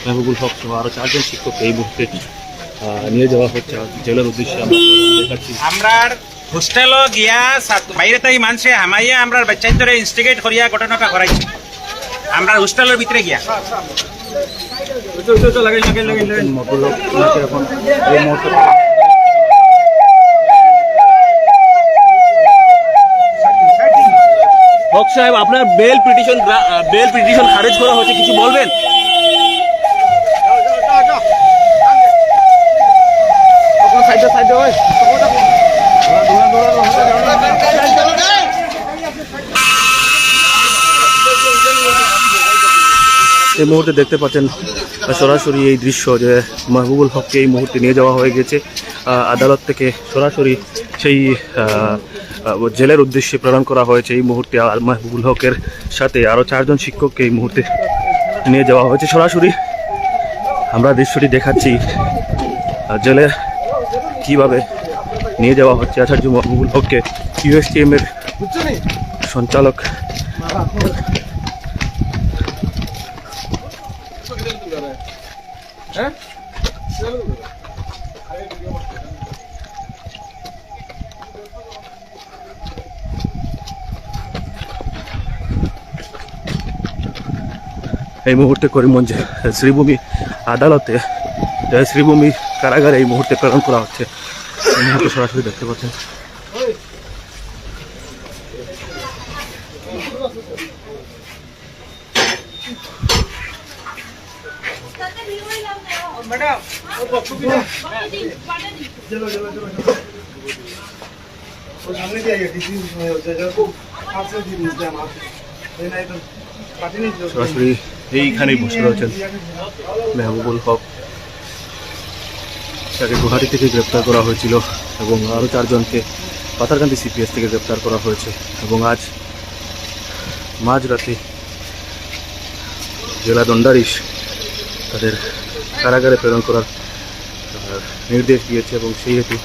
মেহবুবুল হক সহ আরো 4 জন শিক্ষককে এই মুহূর্তে নিয়ে যাওয়া হচ্ছে জেলার উদ্দেশ্যে। আমরা হোস্টেল গিয়া বাইরে তাই মানুষে হামাইয়া আমরা বাচ্চাদের ইনস্টিগেট করিয়া ঘটনাটা করাইছি আমরা হোস্টেলের ভিতরে গিয়া হক সাহেব, আপনার বেল পিটিশন খারিজ করা হয়েছে, কিছু বলবেন? এই মুহূর্তে দেখতে পাচ্ছেন সরাসরি এই দৃশ্য যে মেহবুবুল হককে এই মুহূর্তে নিয়ে যাওয়া হয়ে গেছে আদালত থেকে, সরাসরি সেই জেলের উদ্দেশ্যে প্রেরণ করা হয়েছে। এই মুহূর্তে মেহবুবুল হকের সাথে আরও 4 জন শিক্ষককে এই মুহূর্তে নিয়ে যাওয়া হয়েছে। সরাসরি আমরা দৃশ্যটি দেখাচ্ছি জেলে কিভাবে নিয়ে যাওয়া হচ্ছে আচার্য মেহবুবুল হককে। ইউএসটিএম এর সঞ্চালক এই মুহূর্তে করিমগঞ্জ শ্রীভূমি আদালতে, শ্রীভূমি কারাগারে এই মুহূর্তে প্রেরণ করা হচ্ছে। এই মুহূর্তে সরাসরি দেখতে পাচ্ছেন। সরাসরি এইখানেই বসে রয়েছেন মেহবুবুল হক। তাকে গুয়াহাটি থেকে গ্রেপ্তার করা হয়েছিল এবং আরও 4 জনকে পাথারকান্দি সিপিএস থেকে গ্রেপ্তার করা হয়েছে এবং আজ মাঝরাতে জেলা দণ্ডাধীশ তাদের কারাগারে প্রেরণ করার নির্দেশ দিয়েছে এবং সেই হেতু